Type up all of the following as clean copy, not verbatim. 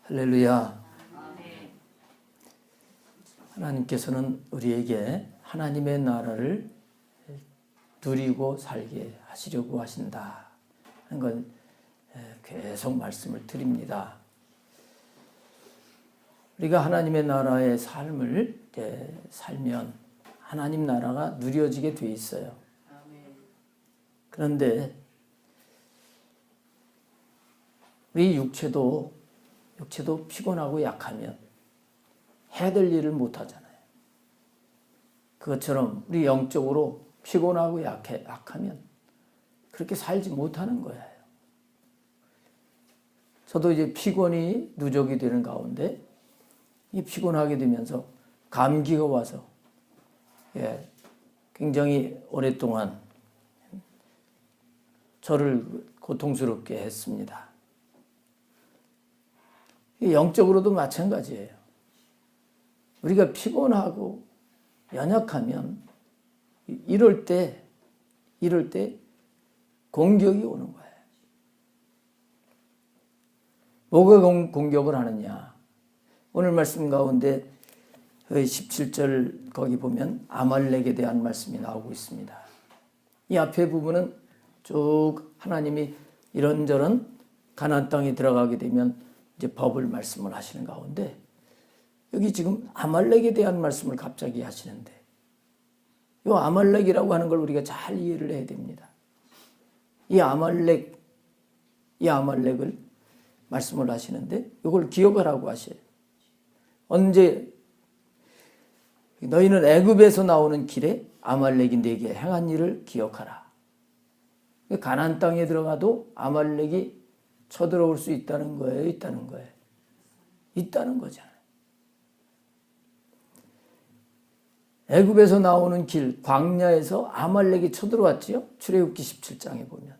할렐루야. 하나님께서는 우리에게 하나님의 나라를 누리고 살게 하시려고 하신다 하는 건 계속 말씀을 드립니다. 우리가 하나님의 나라의 삶을 살면 하나님 나라가 누려지게 돼 있어요. 그런데 우리 육체도 피곤하고 약하면 해야 될 일을 못 하잖아요. 그것처럼 우리 영적으로 피곤하고 약하면 그렇게 살지 못하는 거예요. 저도 이제 피곤이 누적이 되는 가운데 이 피곤하게 되면서 감기가 와서 굉장히 오랫동안 저를 고통스럽게 했습니다. 영적으로도 마찬가지예요. 우리가 피곤하고 연약하면 이럴 때 공격이 오는 거예요. 뭐가 공격을 하느냐? 오늘 말씀 가운데 17절 거기 보면 아말렉에 대한 말씀이 나오고 있습니다. 이 앞에 부분은 쭉 하나님이 이런저런 가나안 땅에 들어가게 되면 이제 법을 말씀을 하시는 가운데 여기 지금 아말렉에 대한 말씀을 갑자기 하시는데 이 아말렉이라고 하는 걸 우리가 잘 이해를 해야 됩니다. 이 아말렉을 말씀을 하시는데 이걸 기억하라고 하셔요. 언제 너희는 애굽에서 나오는 길에 아말렉이 네게 행한 일을 기억하라. 가나안 땅에 들어가도 아말렉이 쳐들어올 수 있다는 거예요? 있다는 거예요? 있다는 거잖아요. 애굽에서 나오는 길, 광야에서 아말렉이 쳐들어왔지요? 출애굽기 17장에 보면.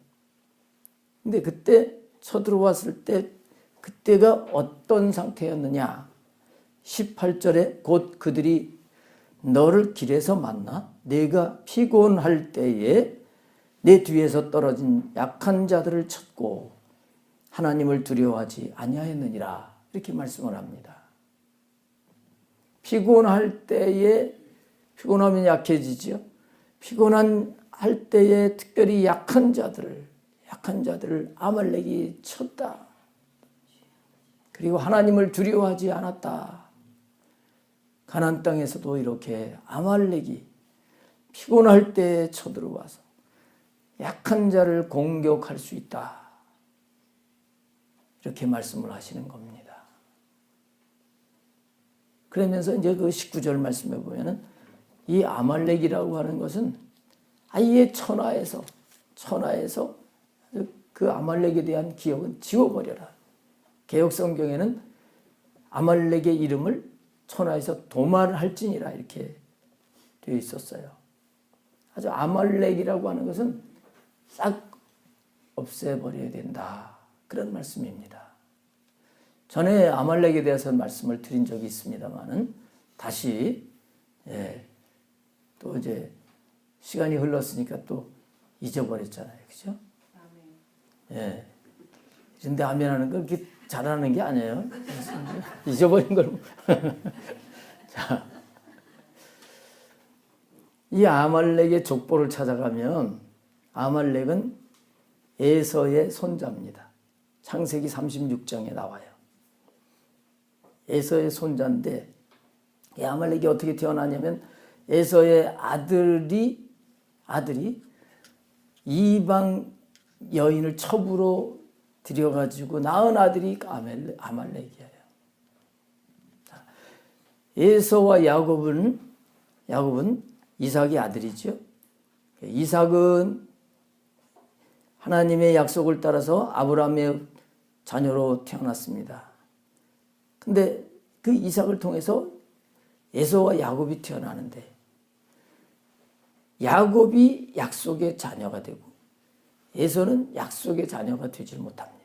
근데 그때 쳐들어왔을 때 그때가 어떤 상태였느냐? 18절에 곧 그들이 너를 길에서 만나 내가 피곤할 때에 내 뒤에서 떨어진 약한 자들을 쳤고 하나님을 두려워하지 아니하였느니라 이렇게 말씀을 합니다. 피곤할 때에 피곤하면 약해지죠. 피곤할 때에 특별히 약한 자들을 아말렉이 쳤다. 그리고 하나님을 두려워하지 않았다. 가나안 땅에서도 이렇게 아말렉이 피곤할 때에 쳐들어와서 약한 자를 공격할 수 있다. 이렇게 말씀을 하시는 겁니다. 그러면서 이제 그 19절 말씀에 보면은 이 아말렉이라고 하는 것은 아예 천하에서 그 아말렉에 대한 기억은 지워버려라. 개역성경에는 아말렉의 이름을 천하에서 도말할지니라 이렇게 되어 있었어요. 아주 아말렉이라고 하는 것은 싹 없애버려야 된다. 그런 말씀입니다. 전에 아말렉에 대해서 말씀을 드린 적이 있습니다만은 다시 또 이제 시간이 흘렀으니까 또 잊어버렸잖아요. 그죠? 예. 그런데 아멘하는 걸 그렇게 잘하는 게 아니에요. 잊어버린 걸. 자, 이 아말렉의 족보를 찾아가면 아말렉은 에서의 손자입니다. 창세기 36장에 나와요. 에서의 손자인데 이 아말렉이 어떻게 태어나냐면 에서의 아들이 이방 여인을 첩으로 들여가지고 낳은 아들이 아말렉이에요. 에서와 야곱은 이삭의 아들이죠. 이삭은 하나님의 약속을 따라서 아브라함의 자녀로 태어났습니다. 근데 그 이삭을 통해서 에서와 야곱이 태어나는데 야곱이 약속의 자녀가 되고 에서는 약속의 자녀가 되지 못합니다.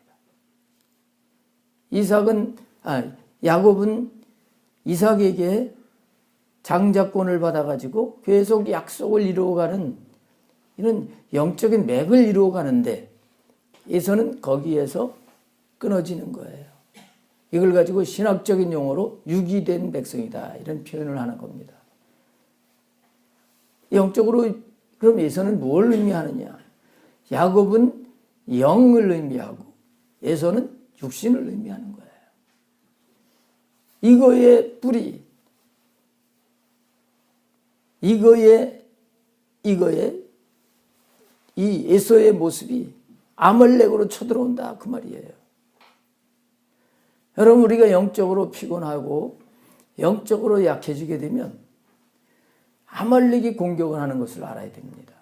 야곱은 이삭에게 장자권을 받아가지고 계속 약속을 이루어가는 이런 영적인 맥을 이루어가는데 에서는 거기에서 끊어지는 거예요. 이걸 가지고 신학적인 용어로 유기된 백성이다 이런 표현을 하는 겁니다. 영적으로 그럼 에서는 뭘 의미하느냐? 야곱은 영을 의미하고 에서는 육신을 의미하는 거예요. 이거의 뿌리, 이거의 이 에서의 모습이 아말렉으로 쳐들어온다 그 말이에요. 여러분 우리가 영적으로 피곤하고 영적으로 약해지게 되면 아말렉이 공격을 하는 것을 알아야 됩니다.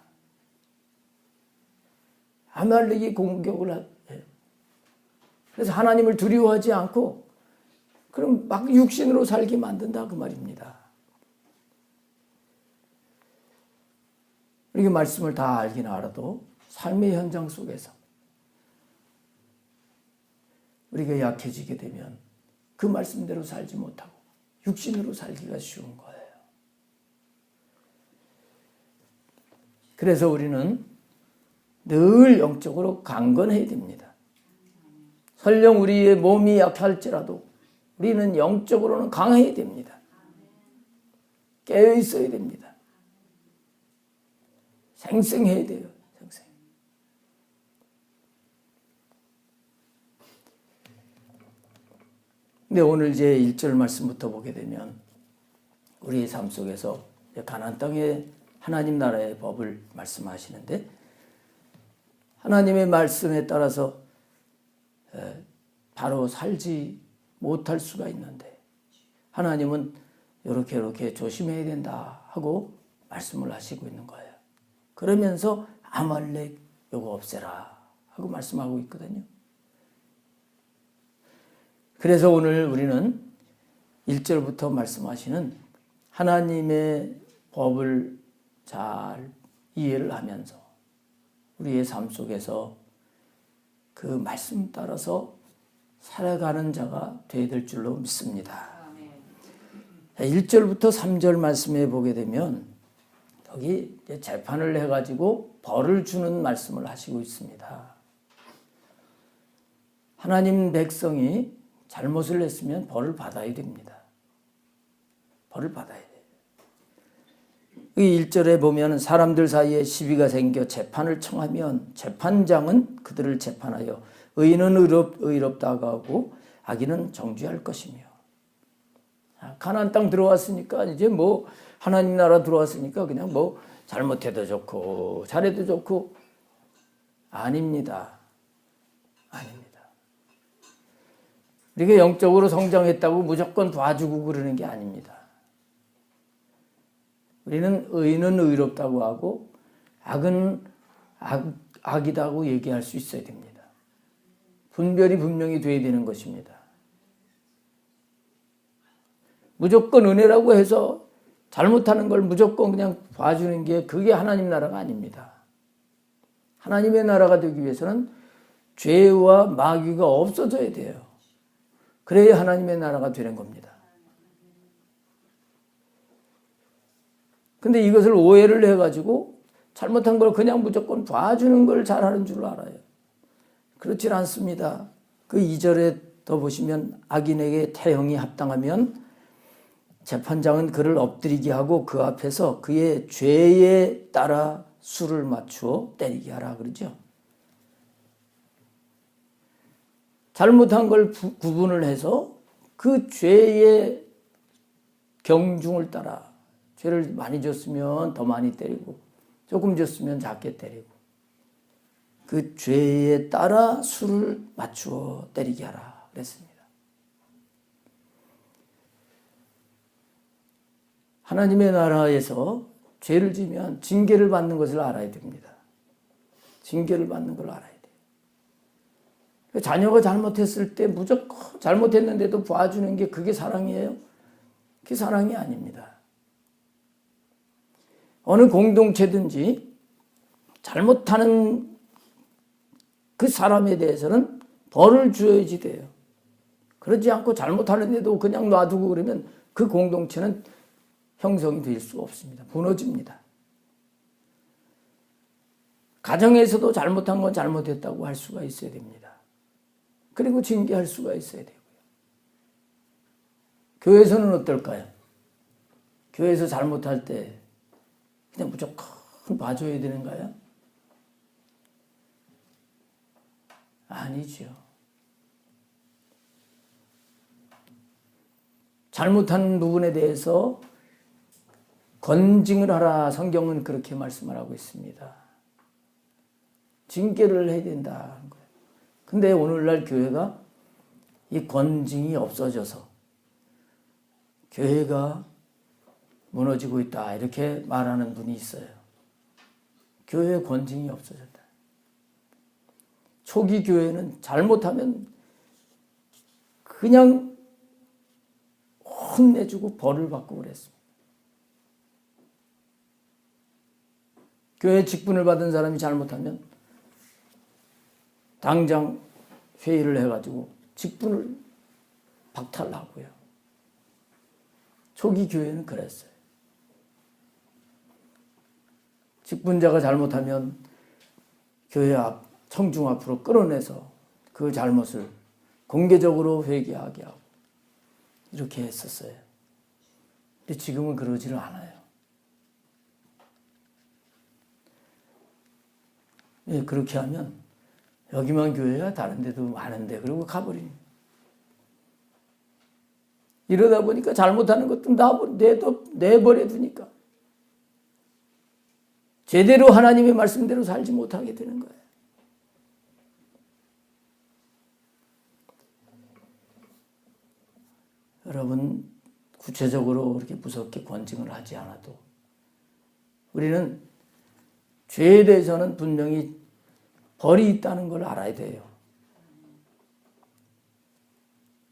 아말렉이 공격을 해요. 그래서 하나님을 두려워하지 않고 그럼 막 육신으로 살게 만든다 그 말입니다. 이게 말씀을 다 알긴 알아도 삶의 현장 속에서 우리가 약해지게 되면 그 말씀대로 살지 못하고 육신으로 살기가 쉬운 거예요. 그래서 우리는 늘 영적으로 강건해야 됩니다. 설령 우리의 몸이 약할지라도 우리는 영적으로는 강해야 됩니다. 깨어 있어야 됩니다. 생생해야 돼요. 생생. 근데 오늘 제 1절 말씀부터 보게 되면 우리의 삶 속에서 가나안 땅의 하나님 나라의 법을 말씀하시는데 하나님의 말씀에 따라서 바로 살지 못할 수가 있는데 하나님은 이렇게 조심해야 된다 하고 말씀을 하시고 있는 거예요. 그러면서 아말렉 요거 없애라 하고 말씀하고 있거든요. 그래서 오늘 우리는 1절부터 말씀하시는 하나님의 법을 잘 이해를 하면서 우리의 삶 속에서 그 말씀 따라서 살아가는 자가 되어야 될 줄로 믿습니다. 1절부터 3절 말씀에 보게 되면 여기 재판을 해가지고 벌을 주는 말씀을 하시고 있습니다. 하나님 백성이 잘못을 했으면 벌을 받아야 됩니다. 벌을 받아야 돼요. 이 1절에 보면 사람들 사이에 시비가 생겨 재판을 청하면 재판장은 그들을 재판하여 의인은 의롭다고 하고 악인은 정죄할 것이며. 가나안 땅 들어왔으니까 이제 뭐 하나님 나라 들어왔으니까 그냥 뭐 잘못해도 좋고 잘해도 좋고 아닙니다. 아닙니다. 우리가 영적으로 성장했다고 무조건 봐주고 그러는 게 아닙니다. 우리는 의인은 의롭다고 하고 악은 악이다고 얘기할 수 있어야 됩니다. 분별이 분명히 돼야 되는 것입니다. 무조건 은혜라고 해서 잘못하는 걸 무조건 그냥 봐주는 게 그게 하나님 나라가 아닙니다. 하나님의 나라가 되기 위해서는 죄와 마귀가 없어져야 돼요. 그래야 하나님의 나라가 되는 겁니다. 근데 이것을 오해를 해가지고 잘못한 걸 그냥 무조건 봐주는 걸 잘하는 줄 알아요. 그렇지 않습니다. 그 2절에 더 보시면 악인에게 태형이 합당하면 재판장은 그를 엎드리게 하고 그 앞에서 그의 죄에 따라 수를 맞추어 때리게 하라 그러죠. 잘못한 걸 구분을 해서 그 죄의 경중을 따라 죄를 많이 졌으면 더 많이 때리고 조금 졌으면 작게 때리고 그 죄에 따라 수를 맞추어 때리게 하라 그랬습니다. 하나님의 나라에서 죄를 지면 징계를 받는 것을 알아야 됩니다. 징계를 받는 걸 알아야 돼요. 자녀가 잘못했을 때 무조건 잘못했는데도 봐주는 게 그게 사랑이에요? 그게 사랑이 아닙니다. 어느 공동체든지 잘못하는 그 사람에 대해서는 벌을 줘야지 돼요. 그러지 않고 잘못하는데도 그냥 놔두고 그러면 그 공동체는 형성이 될 수 없습니다. 무너집니다. 가정에서도 잘못한 건 잘못했다고 할 수가 있어야 됩니다. 그리고 징계할 수가 있어야 되고요. 교회에서는 어떨까요? 교회에서 잘못할 때 그냥 무조건 봐줘야 되는가요? 아니죠. 잘못한 부분에 대해서 건징을 하라. 성경은 그렇게 말씀을 하고 있습니다. 징계를 해야 된다. 근데 오늘날 교회가 이 건징이 없어져서 교회가 무너지고 있다. 이렇게 말하는 분이 있어요. 교회에 건징이 없어졌다. 초기 교회는 잘못하면 그냥 혼내주고 벌을 받고 그랬습니다. 교회 직분을 받은 사람이 잘못하면 당장 회의를 해가지고 직분을 박탈하고요. 초기 교회는 그랬어요. 직분자가 잘못하면 교회 앞, 청중 앞으로 끌어내서 그 잘못을 공개적으로 회개하게 하고 이렇게 했었어요. 근데 지금은 그러지를 않아요. 예, 그렇게 하면 여기만 교회야 다른 데도 많은데 그러고 가버립니다. 이러다 보니까 잘못하는 것도 내버려 두니까 제대로 하나님의 말씀대로 살지 못하게 되는 거예요. 여러분, 구체적으로 그렇게 무섭게 권징을 하지 않아도 우리는 죄에 대해서는 분명히 벌이 있다는 걸 알아야 돼요.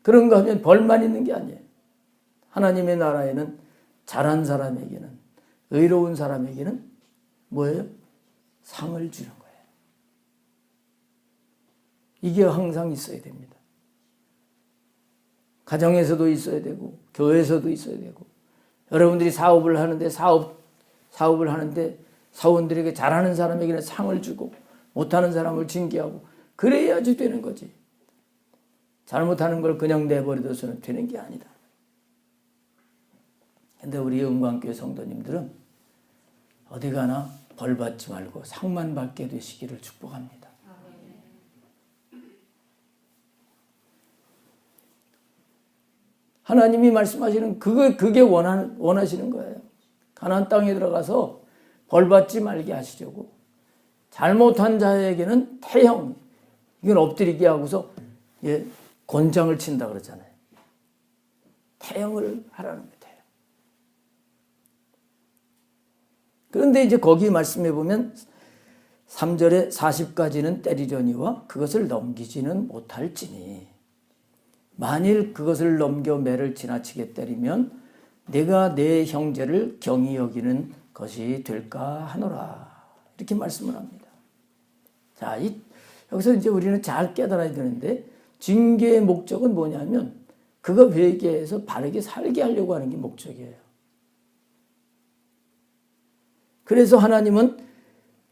그런가 하면 벌만 있는 게 아니에요. 하나님의 나라에는 잘한 사람에게는, 의로운 사람에게는 뭐예요? 상을 주는 거예요. 이게 항상 있어야 됩니다. 가정에서도 있어야 되고 교회에서도 있어야 되고 여러분들이 사업을 하는데 사업을 하는데 사원들에게 잘하는 사람에게는 상을 주고 못하는 사람을 징계하고 그래야지 되는 거지. 잘못하는 걸 그냥 내버려둬서는 되는 게 아니다. 근데 우리 영광교회 성도님들은 어디 가나 벌 받지 말고 상만 받게 되시기를 축복합니다. 하나님이 말씀하시는 그게 원하시는 거예요. 가나안 땅에 들어가서 벌 받지 말게 하시려고 잘못한 자에게는 태형, 이건 엎드리게 하고서 곤장을 친다 그러잖아요. 태형을 하라는 거예요. 태형. 그런데 이제 거기 말씀해 보면 3절에 40까지는 때리려니와 그것을 넘기지는 못할지니 만일 그것을 넘겨 매를 지나치게 때리면 내가 내 형제를 경히 여기는 것이 될까 하노라. 이렇게 말씀을 합니다. 자, 여기서 이제 우리는 잘 깨달아야 되는데 징계의 목적은 뭐냐면 그거 회개해서 바르게 살게 하려고 하는 게 목적이에요. 그래서 하나님은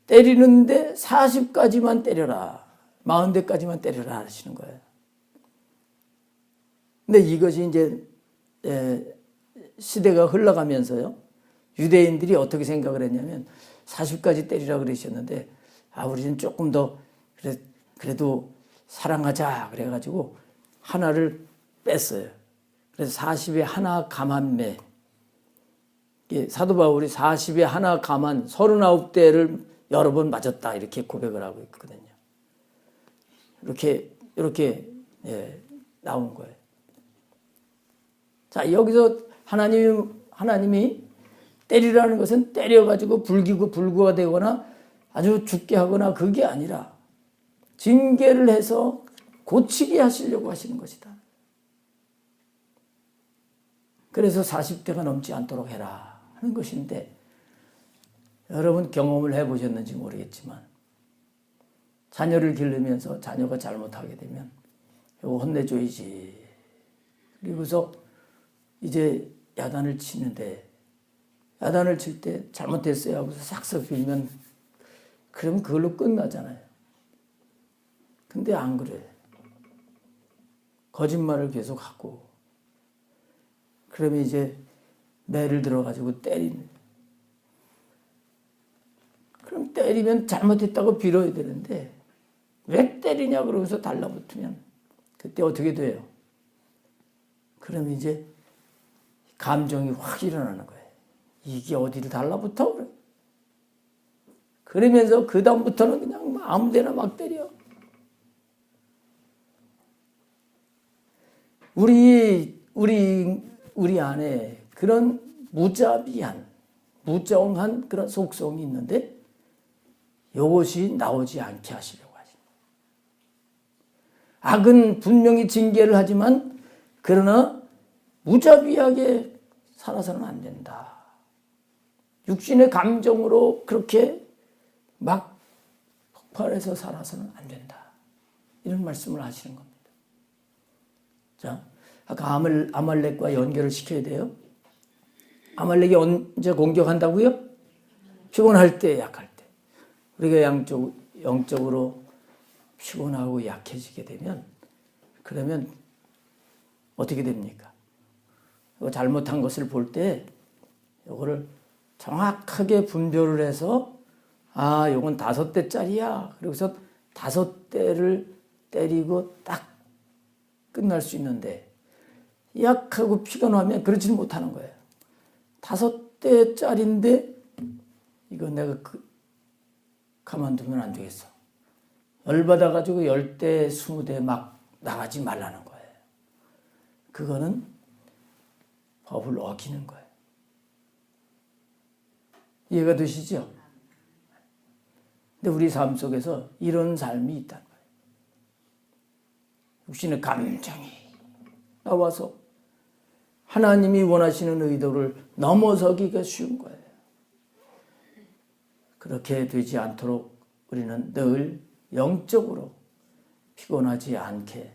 때리는데 40까지만 때려라. 40대까지만 때려라 하시는 거예요. 근데 이것이 이제 시대가 흘러가면서요. 유대인들이 어떻게 생각을 했냐면 40까지 때리라 그러셨는데 우리는 조금 더 그래도 사랑하자 그래가지고 하나를 뺐어요. 그래서 40에 하나 감한매. 사도 바울이 40에 하나 감한 39대를 여러 번 맞았다 이렇게 고백을 하고 있거든요. 이렇게 나온 거예요. 자, 여기서 하나님이 때리라는 것은 때려가지고 불기고 불구가 되거나 아주 죽게 하거나 그게 아니라 징계를 해서 고치게 하시려고 하시는 것이다. 그래서 40대가 넘지 않도록 해라 하는 것인데 여러분 경험을 해보셨는지 모르겠지만 자녀를 기르면서 자녀가 잘못하게 되면 이거 혼내줘야지. 그리고서 이제 야단을 치는데 야단을 칠 때 잘못됐어요 하고서 싹싹 빌면 그러면 그걸로 끝나잖아요. 근데 안 그래. 거짓말을 계속하고 그러면 이제 매를 들어가지고 때리는. 그럼 때리면 잘못했다고 빌어야 되는데 왜 때리냐 그러면서 달라붙으면 그때 어떻게 돼요? 그러면 이제 감정이 확 일어나는 거예요. 이게 어디를 달라붙어? 그래. 그러면서 그 다음부터는 그냥 아무데나 막 때려. 우리 안에 그런 무자비한, 무정한 그런 속성이 있는데 이것이 나오지 않게 하시려고 하십니다. 악은 분명히 징계를 하지만 그러나 무자비하게 살아서는 안 된다. 육신의 감정으로 그렇게 막 폭발해서 살아서는 안 된다. 이런 말씀을 하시는 겁니다. 자, 아까 아말렉과 연결을 시켜야 돼요. 아말렉이 언제 공격한다고요? 피곤할 때, 약할 때. 우리가 영적으로 피곤하고 약해지게 되면 그러면 어떻게 됩니까? 잘못한 것을 볼 때 이거를 정확하게 분별을 해서 요건 5대짜리야. 그래서 5대를 때리고 딱 끝날 수 있는데 약하고 피곤하면 그러지는 못하는 거예요. 5대짜리인데 이거 내가 가만두면 안 되겠어. 열받아가지고 10대, 20대 막 나가지 말라는 거예요. 그거는 법을 어기는 거예요. 이해가 되시죠? 근데 우리 삶 속에서 이런 삶이 있다는 거예요. 육신의 감정이 나와서 하나님이 원하시는 의도를 넘어서기가 쉬운 거예요. 그렇게 되지 않도록 우리는 늘 영적으로 피곤하지 않게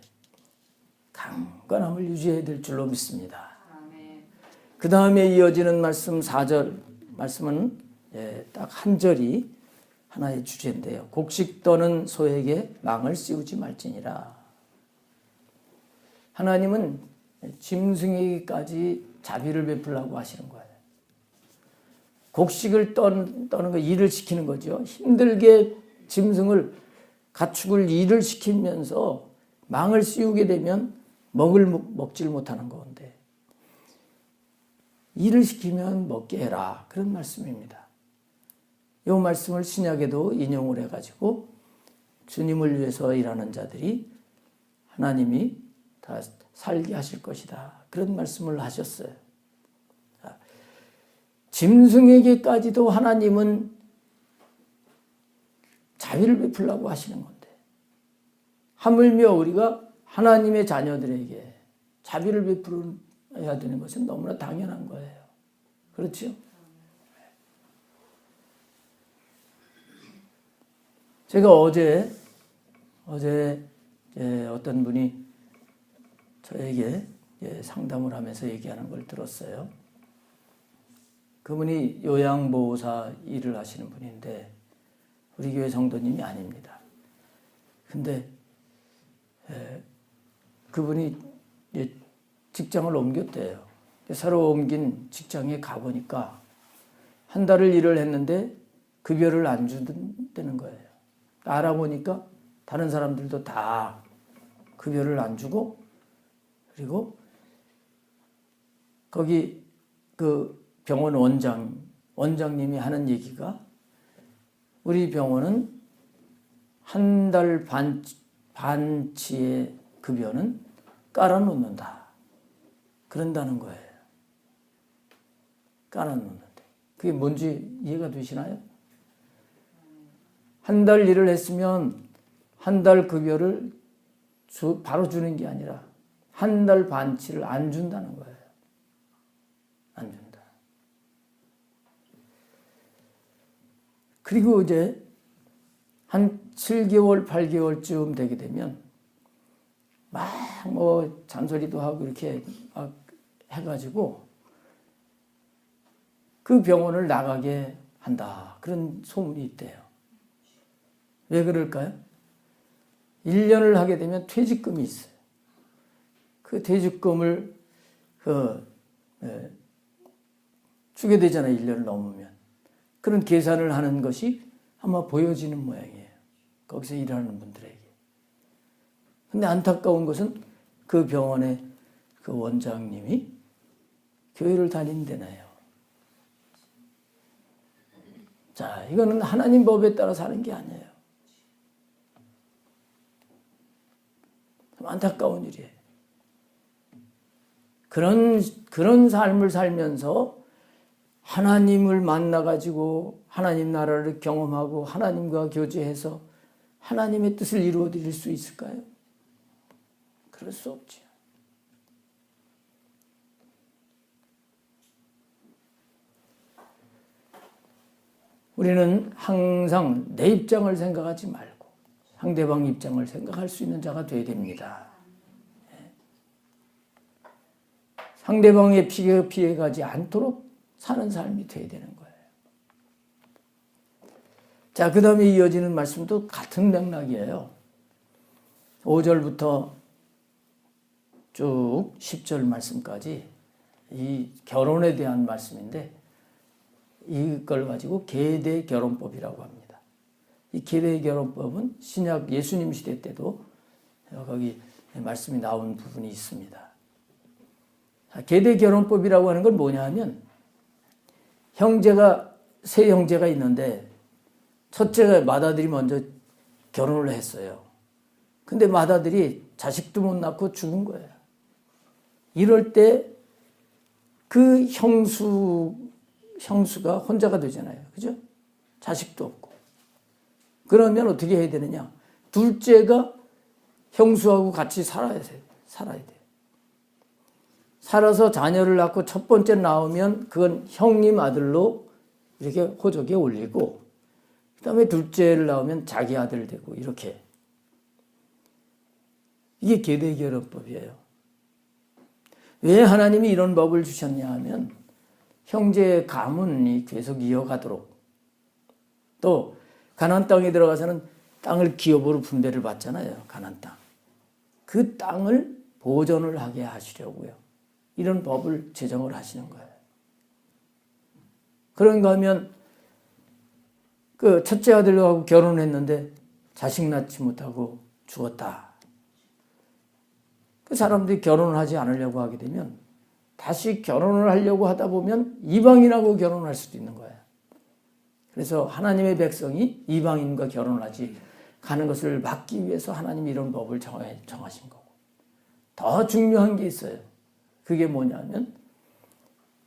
강건함을 유지해야 될 줄로 믿습니다. 그 다음에 이어지는 말씀 4절 말씀은 딱 한 절이 하나의 주제인데요. 곡식 떠는 소에게 망을 씌우지 말지니라. 하나님은 짐승에게까지 자비를 베풀라고 하시는 거예요. 곡식을 떠는 거 일을 시키는 거죠. 힘들게 짐승을 가축을 일을 시키면서 망을 씌우게 되면 먹질 못하는 건데 일을 시키면 먹게 해라. 그런 말씀입니다. 이 말씀을 신약에도 인용을 해가지고 주님을 위해서 일하는 자들이 하나님이 다 살게 하실 것이다. 그런 말씀을 하셨어요. 짐승에게까지도 하나님은 자비를 베풀라고 하시는 건데 하물며 우리가 하나님의 자녀들에게 자비를 베풀어야 되는 것은 너무나 당연한 거예요. 그렇죠? 제가 어제 어떤 분이 저에게 상담을 하면서 얘기하는 걸 들었어요. 그분이 요양보호사 일을 하시는 분인데 우리 교회 성도님이 아닙니다. 근데 그분이 직장을 옮겼대요. 새로 옮긴 직장에 가보니까 한 달을 일을 했는데 급여를 안 준다는 거예요. 알아보니까 다른 사람들도 다 급여를 안 주고 그리고 거기 그 병원 원장님이 하는 얘기가 우리 병원은 한 달 반치의 급여는 깔아놓는다. 그런다는 거예요. 깔아놓는다. 그게 뭔지 이해가 되시나요? 한 달 일을 했으면 한 달 급여를 바로 주는 게 아니라 한 달 반치를 안 준다는 거예요. 안 준다. 그리고 이제 한 7개월, 8개월쯤 되게 되면 막 잔소리도 하고 이렇게 막 해가지고 그 병원을 나가게 한다. 그런 소문이 있대요. 왜 그럴까요? 1년을 하게 되면 퇴직금이 있어요. 그 퇴직금을 주게 되잖아요. 1년을 넘으면. 그런 계산을 하는 것이 아마 보여지는 모양이에요. 거기서 일하는 분들에게. 근데 안타까운 것은 그 병원의 그 원장님이 교회를 다닌다네요. 자, 이거는 하나님 법에 따라 사는 게 아니에요. 안타까운 일이에요. 그런 삶을 살면서 하나님을 만나가지고 하나님 나라를 경험하고 하나님과 교제해서 하나님의 뜻을 이루어 드릴 수 있을까요? 그럴 수 없죠. 우리는 항상 내 입장을 생각하지 말고 상대방 입장을 생각할 수 있는 자가 되어야 됩니다. 상대방의 피해가지 않도록 사는 삶이 되어야 되는 거예요. 자, 그 다음에 이어지는 말씀도 같은 맥락이에요. 5절부터 쭉 10절 말씀까지 이 결혼에 대한 말씀인데 이걸 가지고 계대 결혼법이라고 합니다. 이 계대 결혼법은 신약 예수님 시대 때도 거기 말씀이 나온 부분이 있습니다. 계대 결혼법이라고 하는 건 뭐냐 하면 세 형제가 있는데 첫째가 맏아들이 먼저 결혼을 했어요. 근데 맏아들이 자식도 못 낳고 죽은 거예요. 이럴 때 그 형수가 혼자가 되잖아요. 그죠? 자식도 없고. 그러면 어떻게 해야 되느냐? 둘째가 형수하고 같이 살아야 돼요. 살아서 자녀를 낳고 첫 번째 나오면 그건 형님 아들로 이렇게 호적에 올리고 그 다음에 둘째를 낳으면 자기 아들 되고 이렇게. 이게 계대결혼법이에요. 왜 하나님이 이런 법을 주셨냐 하면 형제의 가문이 계속 이어가도록 또 가나안 땅에 들어가서는 땅을 기업으로 분배를 받잖아요. 가나안 땅. 그 땅을 보존을 하게 하시려고요. 이런 법을 제정을 하시는 거예요. 그런가 하면 그 첫째 아들하고 결혼했는데 자식 낳지 못하고 죽었다. 그 사람들이 결혼을 하지 않으려고 하게 되면 다시 결혼을 하려고 하다 보면 이방인하고 결혼할 수도 있는 거예요. 그래서 하나님의 백성이 이방인과 결혼하지 가는 것을 막기 위해서 하나님이 이런 법을 정하신 거고. 더 중요한 게 있어요. 그게 뭐냐면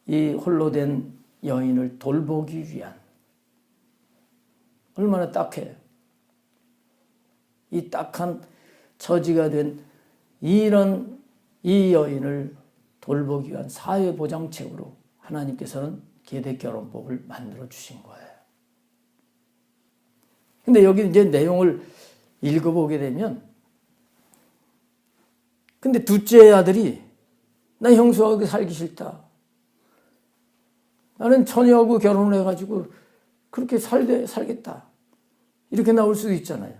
이 홀로 된 여인을 돌보기 위한 얼마나 딱해요. 이 딱한 처지가 된 이 여인을 돌보기 위한 사회보장책으로 하나님께서는 계대결혼법을 만들어 주신 거예요. 근데 여기 이제 내용을 읽어보게 되면 근데 둘째 아들이 나 형수하고 살기 싫다. 나는 처녀하고 결혼을 해가지고 그렇게 살겠다. 이렇게 나올 수도 있잖아요.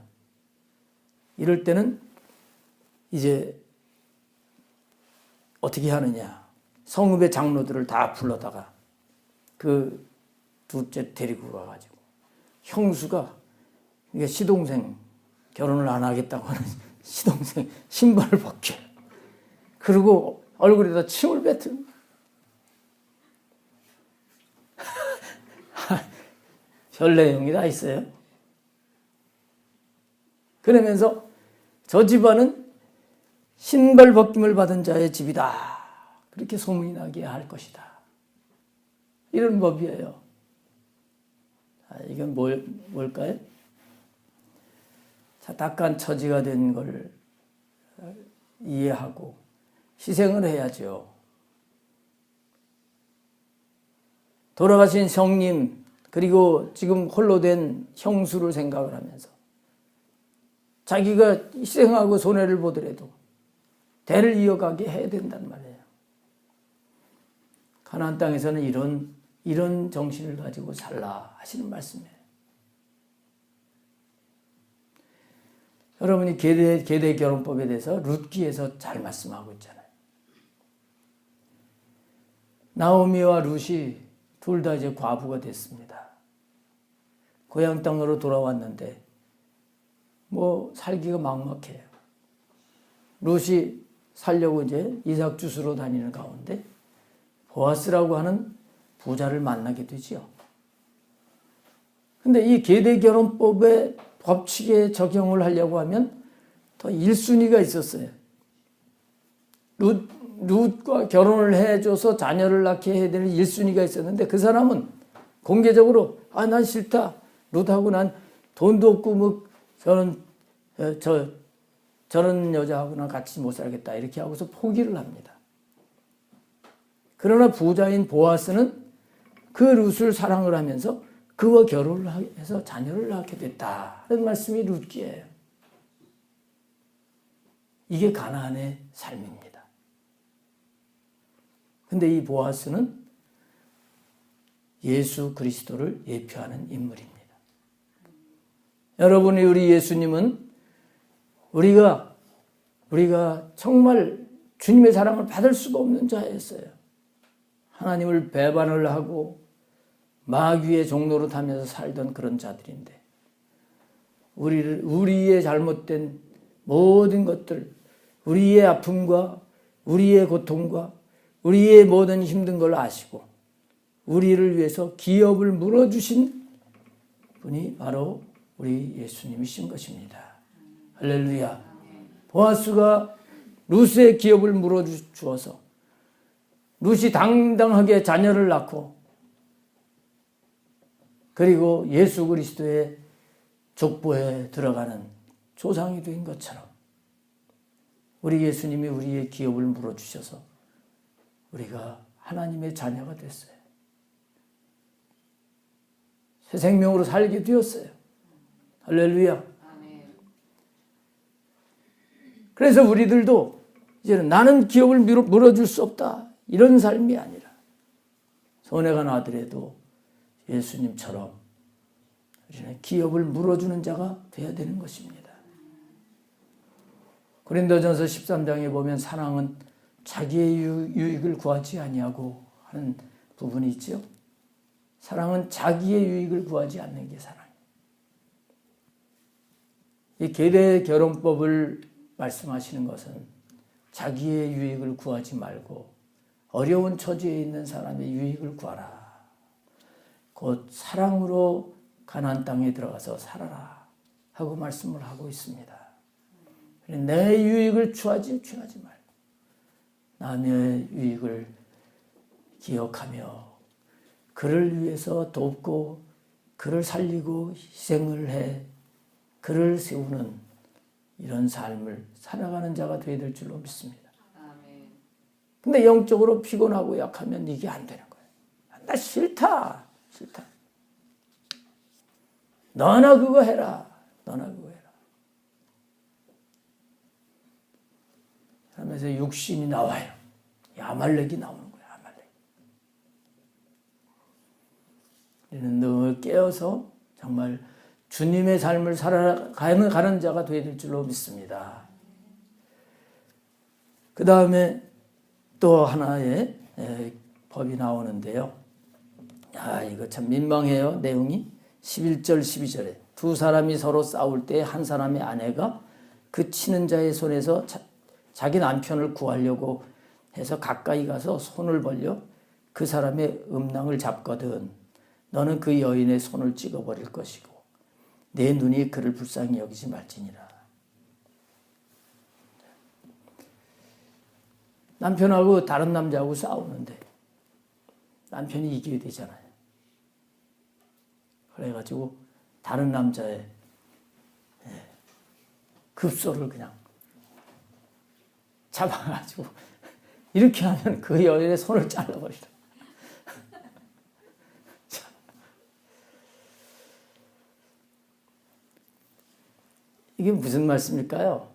이럴 때는 이제 어떻게 하느냐. 성읍의 장로들을 다 불러다가 그 둘째 데리고 가가지고 형수가 시동생 결혼을 안 하겠다고 하는 시동생 신발을 벗겨. 그리고 얼굴에다 침을 뱉은. 별 내용이 다 있어요. 그러면서 저 집안은 신발 벗김을 받은 자의 집이다. 그렇게 소문이 나게 할 것이다. 이런 법이에요. 이건 뭘까요? 자, 딱한 처지가 된 걸 이해하고 희생을 해야죠. 돌아가신 형님 그리고 지금 홀로 된 형수를 생각을 하면서 자기가 희생하고 손해를 보더라도 대를 이어가게 해야 된단 말이에요. 가나안 땅에서는 이런 정신을 가지고 살라 하시는 말씀이에요. 여러분이 계대 결혼법에 대해서 룻기에서 잘 말씀하고 있잖아요. 나오미와 룻이 둘 다 이제 과부가 됐습니다. 고향 땅으로 돌아왔는데 뭐 살기가 막막해요. 룻이 살려고 이제 이삭 주스로 다니는 가운데 보아스라고 하는 부자를 만나게 되지요. 근데 이 계대 결혼법의 법칙에 적용을 하려고 하면 더 1순위가 있었어요. 룻과 결혼을 해줘서 자녀를 낳게 해야 되는 1순위가 있었는데 그 사람은 공개적으로 난 싫다. 룻하고 난 돈도 없고 뭐 저런 여자하고는 같이 못 살겠다. 이렇게 하고서 포기를 합니다. 그러나 부자인 보아스는 그 룻을 사랑을 하면서 그와 결혼을 해서 자녀를 낳게 됐다. 그런 말씀이 룻기예요. 이게 가나안의 삶입니다. 근데 이 보아스는 예수 그리스도를 예표하는 인물입니다. 여러분이 우리 예수님은 우리가 정말 주님의 사랑을 받을 수가 없는 자였어요. 하나님을 배반을 하고 마귀의 종로로 타면서 살던 그런 자들인데 우리의 잘못된 모든 것들, 우리의 아픔과 우리의 고통과 우리의 모든 힘든 걸 아시고 우리를 위해서 기업을 물어주신 분이 바로 우리 예수님이신 것입니다. 할렐루야. 보아스가 룻의 기업을 물어주어서 룻이 당당하게 자녀를 낳고 그리고 예수 그리스도의 족보에 들어가는 조상이 된 것처럼 우리 예수님이 우리의 기업을 물어주셔서 우리가 하나님의 자녀가 됐어요. 새 생명으로 살게 되었어요. 할렐루야. 그래서 우리들도 이제는 나는 기업을 물어줄 수 없다. 이런 삶이 아니라 손해가 나더라도 예수님처럼 우리는 기업을 물어주는 자가 되어야 되는 것입니다. 고린도전서 13장에 보면 사랑은 자기의 유익을 구하지 아니하고 하는 부분이 있죠. 사랑은 자기의 유익을 구하지 않는 게 사랑이에요. 이 계대 결혼법을 말씀하시는 것은 자기의 유익을 구하지 말고 어려운 처지에 있는 사람의 유익을 구하라. 곧 사랑으로 가나안 땅에 들어가서 살아라 하고 말씀을 하고 있습니다. 내 유익을 취하지 말고 남의 유익을 기억하며 그를 위해서 돕고 그를 살리고 희생을 해 그를 세우는 이런 삶을 살아가는 자가 되어야 될 줄로 믿습니다. 근데 영적으로 피곤하고 약하면 이게 안 되는 거예요. 나 싫다. 너나 그거 해라. 그러면서 육신이 나와요. 아말렉이 나오는 거예요. 우리는 늘 깨어서 정말 주님의 삶을 살아가는 자가 되어야 될 줄로 믿습니다. 그 다음에 또 하나의 법이 나오는데요. 이거 참 민망해요. 내용이 11절 12절에 두 사람이 서로 싸울 때 한 사람의 아내가 그 치는 자의 손에서 자기 남편을 구하려고 해서 가까이 가서 손을 벌려 그 사람의 음낭을 잡거든 너는 그 여인의 손을 찍어버릴 것이고 내 눈이 그를 불쌍히 여기지 말지니라. 남편하고 다른 남자하고 싸우는데 남편이 이기게 되잖아요. 그래가지고 다른 남자의 급소를 그냥 잡아가지고 이렇게 하면 그 여인의 손을 잘라버리라. 이게 무슨 말씀일까요?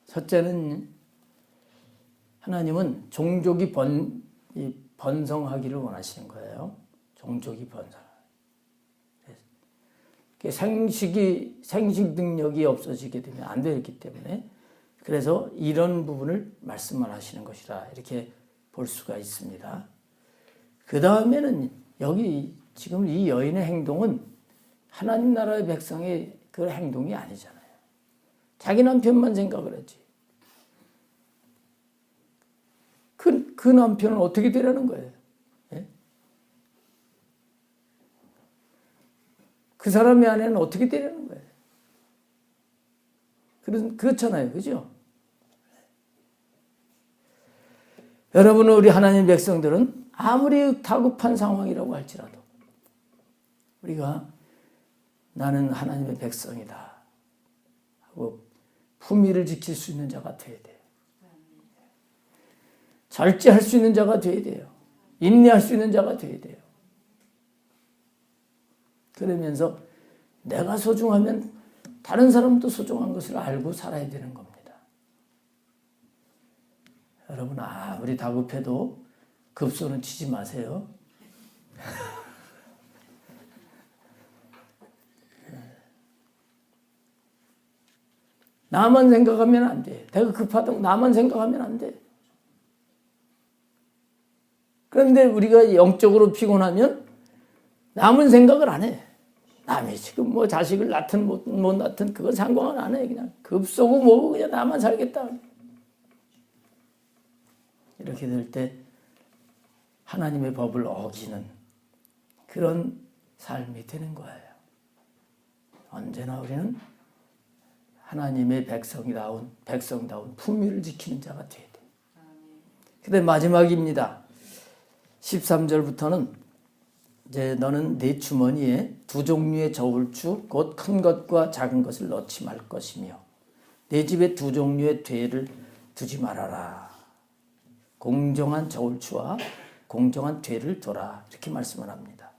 첫째는 하나님은 종족이 번성하기를 원하시는 거예요. 종족이 번성. 생식 능력이 없어지게 되면 안 되기 때문에 그래서 이런 부분을 말씀을 하시는 것이라 이렇게 볼 수가 있습니다. 그 다음에는 여기 지금 이 여인의 행동은 하나님 나라의 백성의 그 행동이 아니잖아요. 자기 남편만 생각을 하지. 그 남편은 어떻게 되라는 거예요? 예? 그 사람의 아내는 어떻게 되라는 거예요? 그렇잖아요. 그죠? 여러분, 우리 하나님 백성들은 아무리 다급한 상황이라고 할지라도 우리가 나는 하나님의 백성이다 하고 품위를 지킬 수 있는 자가 되어야 돼요. 절제할 수 있는 자가 되어야 돼요. 인내할 수 있는 자가 되어야 돼요. 그러면서 내가 소중하면 다른 사람도 소중한 것을 알고 살아야 되는 겁니다. 여러분, 아무리 다급해도 급소는 치지 마세요. 나만 생각하면 안 돼. 내가 급하다고 나만 생각하면 안 돼. 그런데 우리가 영적으로 피곤하면 남은 생각을 안 해. 남이 지금 뭐 자식을 낳든 못 낳든 그건 상관은 안 해. 그냥 급소고 뭐고 그냥 나만 살겠다. 이렇게 될 때 하나님의 법을 어기는 그런 삶이 되는 거예요. 언제나 우리는 하나님의 백성다운 품위를 지키는 자가 되어야 돼요. 근데 마지막입니다. 13절부터는 이제 너는 네 주머니에 두 종류의 저울추 곧 큰 것과 작은 것을 넣지 말 것이며 내 집에 두 종류의 되를 두지 말아라. 공정한 저울추와 공정한 되를 둬라. 이렇게 말씀을 합니다.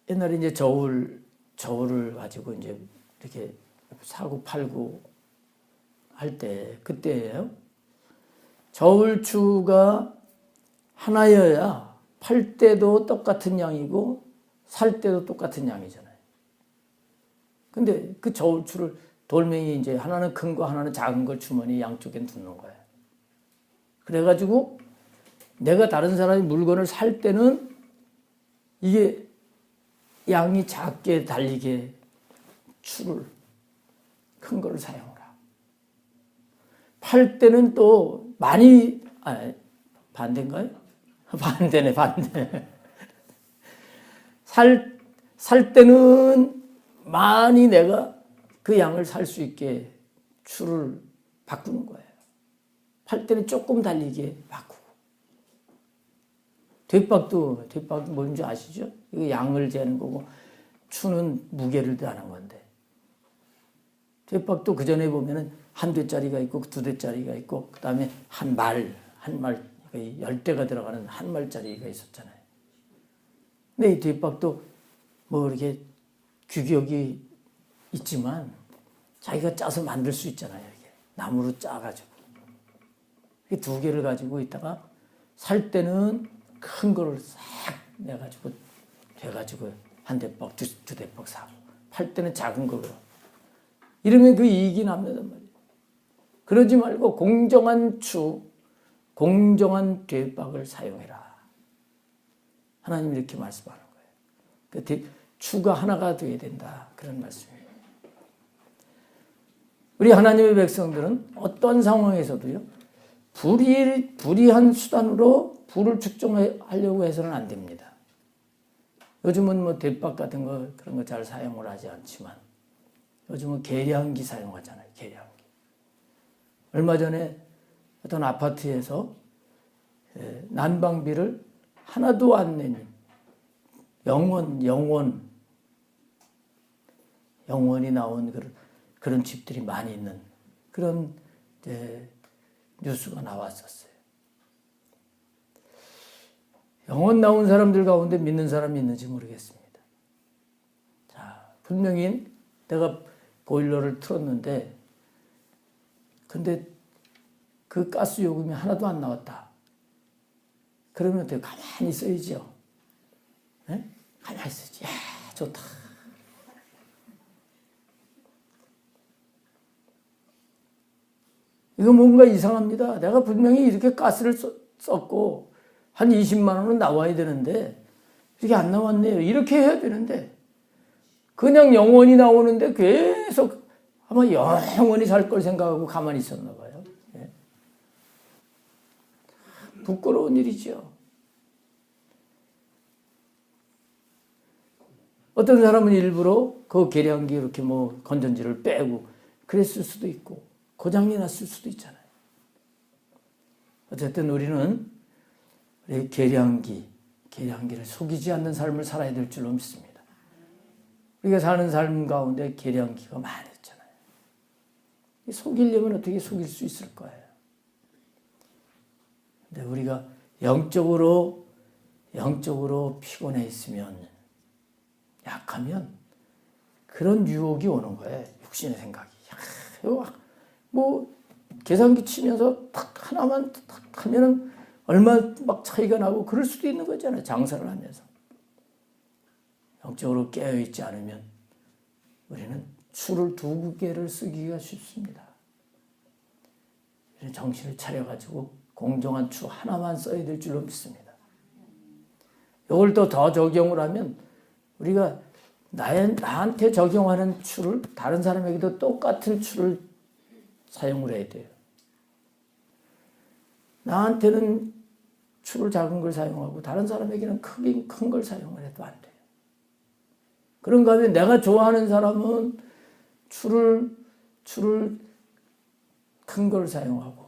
옛날에 이제 저울을 가지고 이제 이렇게 사고 팔고 할 때 그때예요. 저울추가 하나여야 팔 때도 똑같은 양이고 살 때도 똑같은 양이잖아요. 근데 그 저울추를 돌멩이 이제 하나는 큰 거 하나는 작은 걸 주머니 양쪽에 두는 거예요. 그래가지고 내가 다른 사람이 물건을 살 때는 이게 양이 작게 달리게 추를 큰 거를 사용하라. 팔 때는 또 많이 반대인가요? 반대네. 살 때는 많이 내가 그 양을 살 수 있게 추를 바꾸는 거예요. 팔 때는 조금 달리게 바꾸고. 뒷박도 뭔지 아시죠? 이거 양을 재는 거고 추는 무게를 대하는 건데. 뒷박도 그 전에 보면은 한 대짜리가 있고 두 대짜리가 있고 그 다음에 한 말 10대가 들어가는 한 말짜리가 있었잖아요. 근데 이 뒷박도 뭐 이렇게 규격이 있지만 자기가 짜서 만들 수 있잖아요. 이게 나무로 짜가지고. 이게 두 개를 가지고 있다가 살 때는 큰 거를 싹 내가지고 해가지고 한 대박, 두 대박 사고 팔 때는 작은 거로. 이러면 그 이익이 납니다 말이에요. 그러지 말고 공정한 추, 공정한 대박을 사용해라. 하나님 이렇게 말씀하는 거예요. 그 추가 하나가 되어야 된다. 그런 말씀이에요. 우리 하나님의 백성들은 어떤 상황에서도요, 불의한 수단으로 부를 축적하려고 해서는 안 됩니다. 요즘은 뭐 대박 같은 거 그런 거 잘 사용을 하지 않지만 요즘은 계량기 사용하잖아요. 계량기. 얼마 전에 어떤 아파트에서 난방비를 하나도 안 낸 영원이 나온 그런 집들이 많이 있는 그런 뉴스가 나왔었어요. 영원 나온 사람들 가운데 믿는 사람이 있는지 모르겠습니다. 자, 분명히 내가 보일러를 틀었는데 근데 그 가스 요금이 하나도 안 나왔다. 그러면 어때요? 가만히 있어야죠. 네? 가만히 있어야지. 야, 좋다. 이거 뭔가 이상합니다. 내가 분명히 이렇게 가스를 썼고 한 20만 원은 나와야 되는데 이렇게 안 나왔네요. 이렇게 해야 되는데 그냥 영원히 나오는데 계속 아마 영원히 살 걸 생각하고 가만히 있었나 봐요. 예. 부끄러운 일이죠. 어떤 사람은 일부러 그 계량기 이렇게 뭐 건전지를 빼고 그랬을 수도 있고 고장이 났을 수도 있잖아요. 어쨌든 우리는 우리 계량기를 속이지 않는 삶을 살아야 될 줄로 믿습니다. 우리가 사는 삶 가운데 계량기가 많이 있잖아요. 속이려면 어떻게 속일 수 있을 거예요. 근데 우리가 영적으로 피곤해 있으면 약하면 그런 유혹이 오는 거예요. 육신의 생각이. 뭐 계산기 치면서 탁 하나만 탁 하면은 얼마 막 차이가 나고 그럴 수도 있는 거잖아요. 장사를 하면서. 영적으로 깨어있지 않으면 우리는 추를 2개를 쓰기가 쉽습니다. 정신을 차려가지고 공정한 추 하나만 써야 될 줄로 믿습니다. 이걸 또 더 적용을 하면 우리가 나한테 적용하는 추를 다른 사람에게도 똑같은 추를 사용을 해야 돼요. 나한테는 추를 작은 걸 사용하고 다른 사람에게는 큰 걸 사용을 해도 안 돼요. 그런가 하면 내가 좋아하는 사람은 추를 큰 걸 사용하고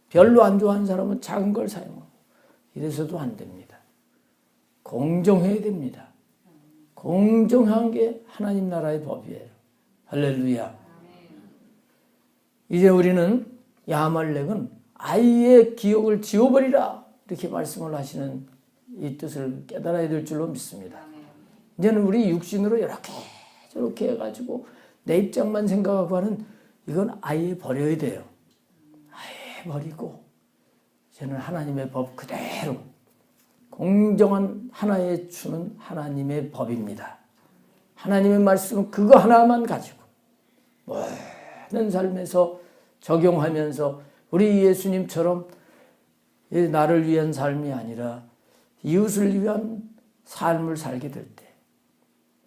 별로 안 좋아하는 사람은 작은 걸 사용하고 이래서도 안 됩니다. 공정해야 됩니다. 공정한 게 하나님 나라의 법이에요. 할렐루야. 이제 우리는 야말렉은 아이의 기억을 지워버리라 이렇게 말씀을 하시는 이 뜻을 깨달아야 될 줄로 믿습니다. 이제는 우리 육신으로 이렇게 저렇게 해가지고 내 입장만 생각하고 하는 이건 아예 버려야 돼요. 아예 버리고 이제는 하나님의 법 그대로 공정한 하나의 추는 하나님의 법입니다. 하나님의 말씀은 그거 하나만 가지고 모든 삶에서 적용하면서 우리 예수님처럼 나를 위한 삶이 아니라 이웃을 위한 삶을 살게 될 때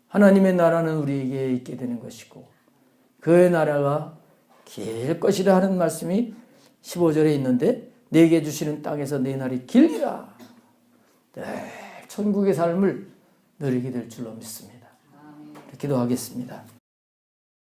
하나님의 나라는 우리에게 있게 되는 것이고 그의 나라가 길 것이라 하는 말씀이 15절에 있는데 내게 주시는 땅에서 내 날이 길리라. 네, 천국의 삶을 누리게 될 줄로 믿습니다. 기도하겠습니다.